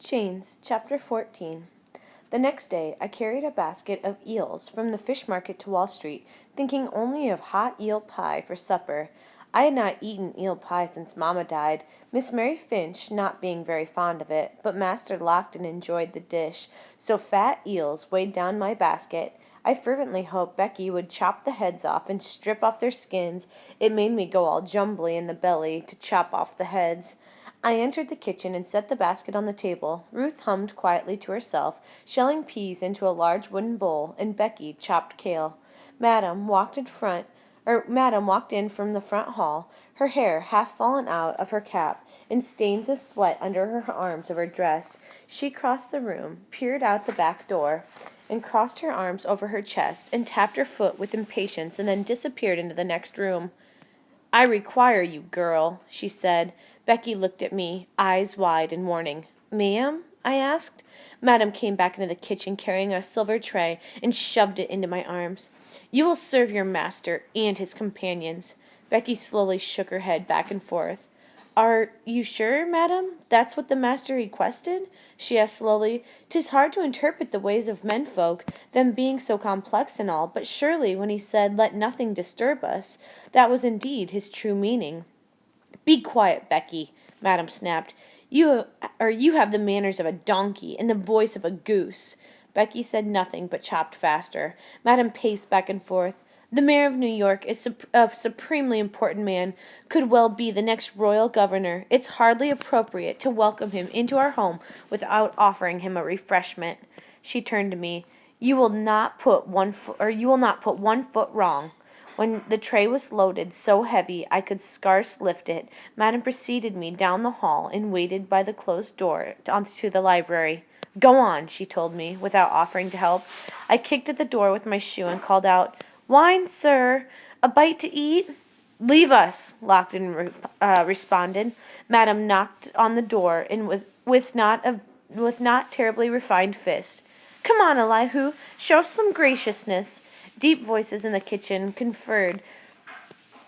Chains, Chapter 14. The next day I carried a basket of eels from the fish market to Wall Street, thinking only of hot eel pie for supper. I had not eaten eel pie since Mamma died, Miss Mary Finch not being very fond of it, but Master Lockton enjoyed the dish, so fat eels weighed down my basket. I fervently hoped Becky would chop the heads off and strip off their skins. It made me go all jumbly in the belly to chop off the heads. I entered the kitchen and set the basket on the table. Ruth hummed quietly to herself, shelling peas into a large wooden bowl, and Becky chopped kale. Madam walked in from the front hall, her hair half fallen out of her cap, and stains of sweat under her arms of her dress. She crossed the room, peered out the back door, and crossed her arms over her chest, and tapped her foot with impatience, and then disappeared into the next room. "I require you, girl," she said. Becky looked at me, eyes wide in warning. "Ma'am?" I asked. Madam came back into the kitchen carrying a silver tray and shoved it into my arms. "You will serve your master and his companions." Becky slowly shook her head back and forth. "Are you sure, madam, that's what the master requested?" she asked slowly. "'Tis hard to interpret the ways of menfolk, them being so complex and all, but surely when he said, 'Let nothing disturb us,' that was indeed his true meaning." "Be quiet, Becky," Madam snapped. You have the manners of a donkey and the voice of a goose." Becky said nothing, but chopped faster. Madam paced back and forth. "The mayor of New York is a supremely important man, could well be the next royal governor. It's hardly appropriate to welcome him into our home without offering him a refreshment." She turned to me. You will not put one foot wrong." When the tray was loaded so heavy I could scarce lift it, Madam preceded me down the hall and waited by the closed door onto the library. "Go on," she told me, without offering to help. I kicked at the door with my shoe and called out, "Wine, sir? A bite to eat?" "Leave us," Lockton responded. Madam knocked on the door and with not terribly refined fist. "Come on, Elihu, show some graciousness." Deep voices in the kitchen conferred.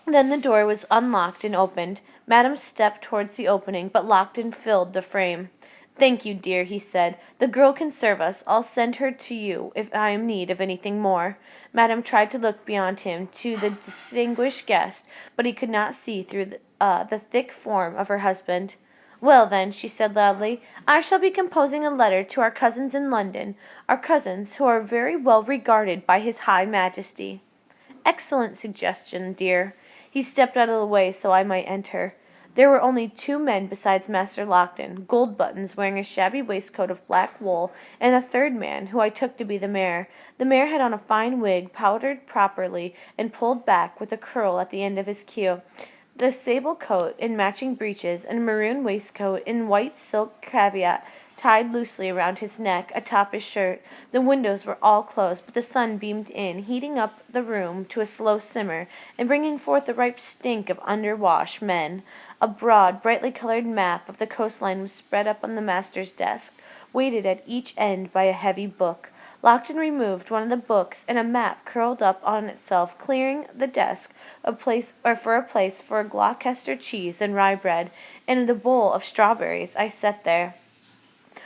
Then the door was unlocked and opened. Madam stepped towards the opening, but Lockton filled the frame. "Thank you, dear," he said. "The girl can serve us. I'll send her to you if I am in need of anything more." Madam tried to look beyond him to the distinguished guest, but he could not see through the thick form of her husband. "Well, then," she said loudly, "I shall be composing a letter to our cousins in London, our cousins who are very well regarded by His High Majesty." "Excellent suggestion, dear." He stepped out of the way so I might enter. There were only two men besides Master Lockton, Goldbuttons wearing a shabby waistcoat of black wool, and a third man, who I took to be the mayor. The mayor had on a fine wig, powdered properly, and pulled back with a curl at the end of his queue. The sable coat and matching breeches, and a maroon waistcoat and white silk cravat tied loosely around his neck atop his shirt. The windows were all closed, but the sun beamed in, heating up the room to a slow simmer, and bringing forth the ripe stink of underwash men. A broad, brightly colored map of the coastline was spread up on the master's desk, weighted at each end by a heavy book. Lockton removed one of the books, and a map curled up on itself, clearing the desk for a place for a Gloucester cheese and rye bread, and the bowl of strawberries I set there.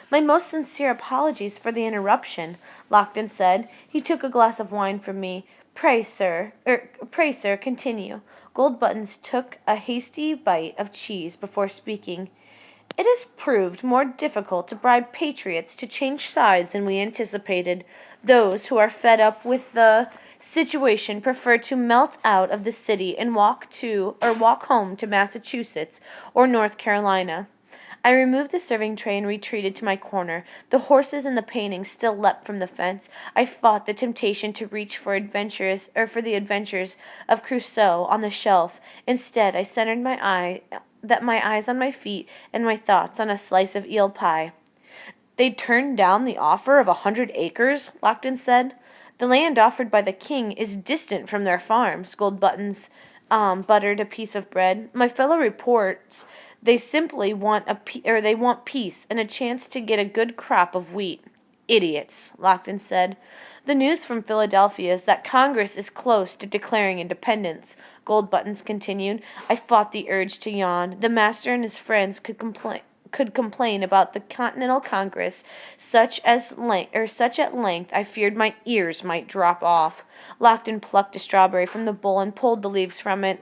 "My most sincere apologies for the interruption," Lockton said. He took a glass of wine from me. Pray, sir, continue." Goldbuttons took a hasty bite of cheese before speaking. "It has proved more difficult to bribe patriots to change sides than we anticipated. Those who are fed up with the situation prefer to melt out of the city and walk home to Massachusetts or North Carolina." I removed the serving tray and retreated to my corner. The horses and the paintings still leapt from the fence. I fought the temptation to reach for the adventures of Crusoe on the shelf. Instead, I centered my eyes on my feet and my thoughts on a slice of eel pie. "They turned down the offer of 100 acres, Lockton said. "The land offered by the king is distant from their farms." Goldbuttons buttered a piece of bread. "My fellow reports they simply want peace and a chance to get a good crop of wheat." "Idiots," Lockton said. "The news from Philadelphia is that Congress is close to declaring independence," Goldbuttons continued. I fought the urge to yawn. The master and his friends could could complain about the Continental Congress such at length I feared my ears might drop off. Lockton plucked a strawberry from the bowl and pulled the leaves from it.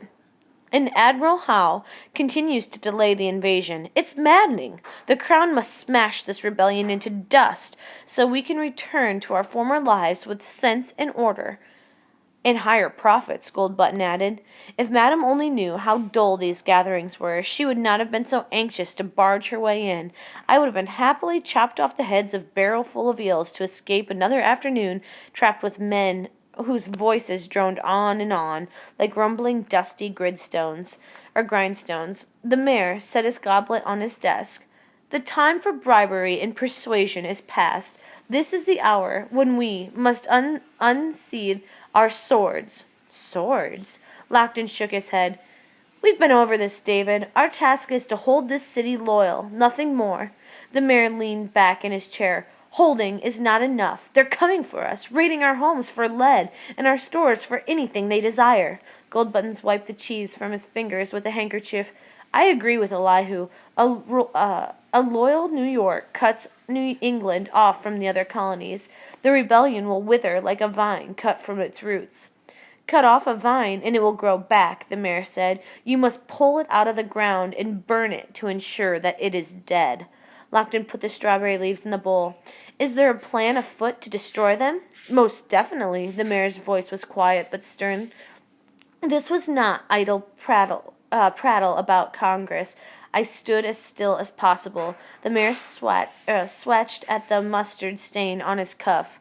And Admiral Howe continues to delay the invasion. It's maddening. The Crown must smash this rebellion into dust so we can return to our former lives with sense and order. And higher profits, Goldbutton added. If Madame only knew how dull these gatherings were, she would not have been so anxious to barge her way in. I would have been happily chopped off the heads of barrowful of eels to escape another afternoon trapped with men whose voices droned on, like rumbling dusty grindstones. The mayor set his goblet on his desk. The time for bribery and persuasion is past. This is the hour when we must unsheathe our swords. Swords? Lockton shook his head. We've been over this, David. Our task is to hold this city loyal, nothing more. The mayor leaned back in his chair. Holding is not enough. They're coming for us, raiding our homes for lead and our stores for anything they desire. Goldbuttons wiped the cheese from his fingers with a handkerchief. I agree with Elihu. A loyal New York cuts New England off from the other colonies. The rebellion will wither like a vine cut from its roots. Cut off a vine, and it will grow back, the mayor said. You must pull it out of the ground and burn it to ensure that it is dead. Lockton put the strawberry leaves in the bowl. Is there a plan afoot to destroy them? Most definitely. The mayor's voice was quiet but stern. This was not idle prattle about Congress. I stood as still as possible. The mayor swatched at the mustard stain on his cuff.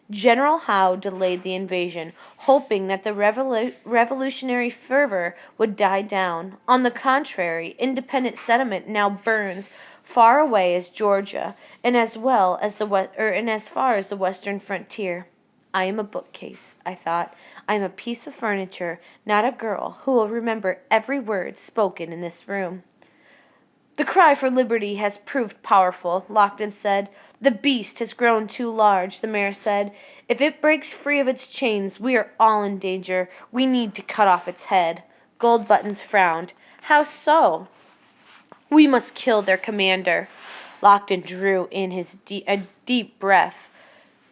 General Howe delayed the invasion, hoping that the revolutionary fervor would die down. On the contrary, independent sentiment now burns far away as Georgia, and as far as the western frontier. I am a bookcase, I thought. I am a piece of furniture, not a girl who will remember every word spoken in this room. The cry for liberty has proved powerful, Lockton said. The beast has grown too large, the mayor said. If it breaks free of its chains, we are all in danger. We need to cut off its head. Goldbuttons frowned. How so? We must kill their commander. Lockton drew in a deep breath.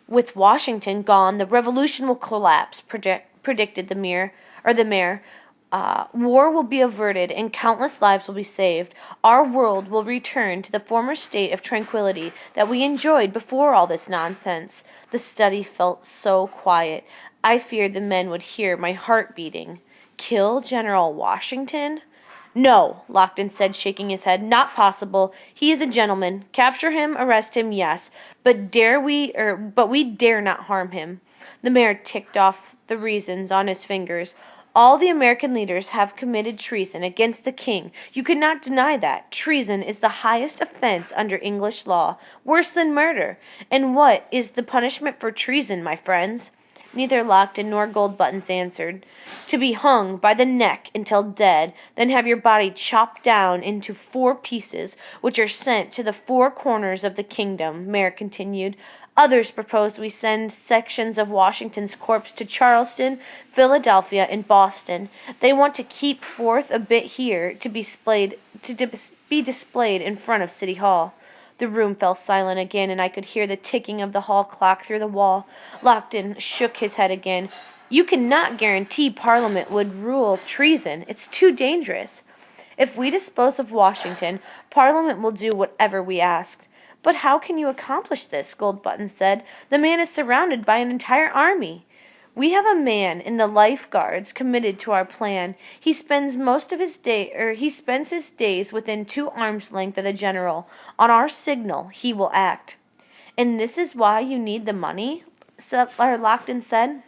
With Washington gone, the revolution will collapse, predicted the mayor. War will be averted and countless lives will be saved. Our world will return to the former state of tranquility that we enjoyed before all this nonsense. The study felt so quiet. I feared the men would hear my heart beating. Kill General Washington? No, Lockton said, shaking his head. Not possible. He is a gentleman. Capture him, arrest him, yes. But we dare not harm him. The mayor ticked off the reasons on his fingers. All the American leaders have committed treason against the king. You cannot deny that. Treason is the highest offense under English law, worse than murder. And what is the punishment for treason, my friends? Neither Lockton nor Goldbuttons answered. To be hung by the neck until dead, then have your body chopped down into 4 pieces, which are sent to the 4 corners of the kingdom, Mayor continued. Others propose we send sections of Washington's corpse to Charleston, Philadelphia, and Boston. They want to keep forth a bit here to be displayed in front of City Hall. The room fell silent again, and I could hear the ticking of the hall clock through the wall. Lockton shook his head again. You cannot guarantee Parliament would rule treason. It's too dangerous. If we dispose of Washington, Parliament will do whatever we ask. But how can you accomplish this? Goldbutton said. The man is surrounded by an entire army. We have a man in the Life Guards committed to our plan. He spends his days within 2 arms' length of the general. On our signal, he will act. And this is why you need the money? Lockton said.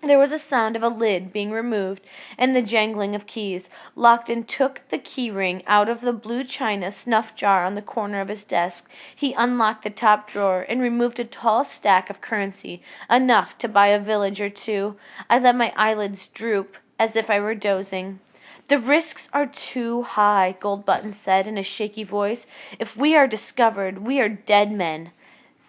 There was a sound of a lid being removed and the jangling of keys. Lockton took the key ring out of the blue china snuff jar on the corner of his desk. He unlocked the top drawer and removed a tall stack of currency, enough to buy a village or 2. I let my eyelids droop as if I were dozing. The risks are too high, Goldbutton said in a shaky voice. If we are discovered, we are dead men.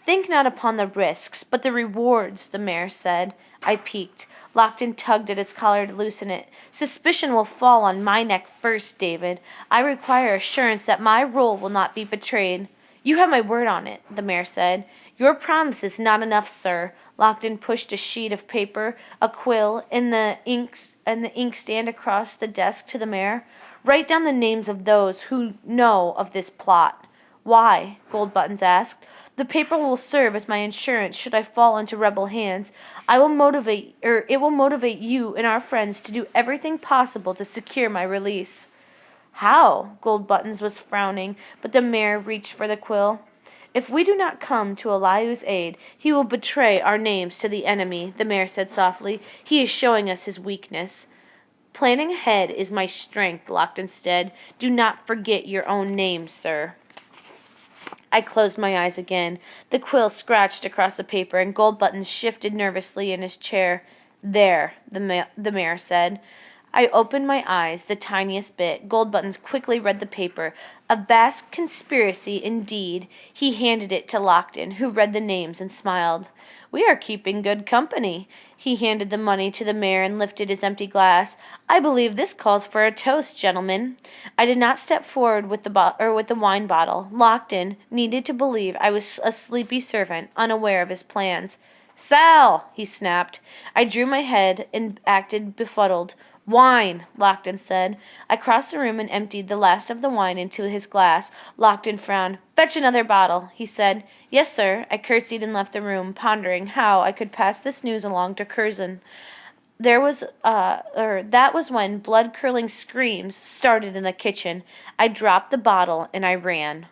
Think not upon the risks, but the rewards, the mayor said. I peeked. Lockton tugged at his collar to loosen it. "Suspicion will fall on my neck first, David. I require assurance that my role will not be betrayed." "You have my word on it," the mayor said. "Your promise is not enough, sir." Lockton pushed a sheet of paper, a quill, and the inkstand across the desk to the mayor. "Write down the names of those who know of this plot." "Why?" Goldbuttons asked. "The paper will serve as my insurance should I fall into rebel hands. It will motivate you and our friends to do everything possible to secure my release." "How?" Goldbuttons was frowning, but the mayor reached for the quill. "If we do not come to Elihu's aid, he will betray our names to the enemy," the mayor said softly. "He is showing us his weakness." "Planning ahead is my strength," Lockton said. "Do not forget your own name, sir." I closed my eyes again. The quill scratched across the paper, and Goldbuttons shifted nervously in his chair. "There," the mayor said. I opened my eyes the tiniest bit. Goldbuttons quickly read the paper. A vast conspiracy indeed. He handed it to Lockton, who read the names and smiled. "We are keeping good company." He handed the money to the mayor and lifted his empty glass. "I believe this calls for a toast, gentlemen." I did not step forward with the wine bottle. Lockton needed to believe I was a sleepy servant, unaware of his plans. "Sal!" he snapped. I drew my head and acted befuddled. "Wine," Lockton said. I crossed the room and emptied the last of the wine into his glass. Lockton frowned. "Fetch another bottle," he said. "Yes, sir." I curtsied and left the room, pondering how I could pass this news along to Curzon. That was when blood-curdling screams started in the kitchen. I dropped the bottle and I ran.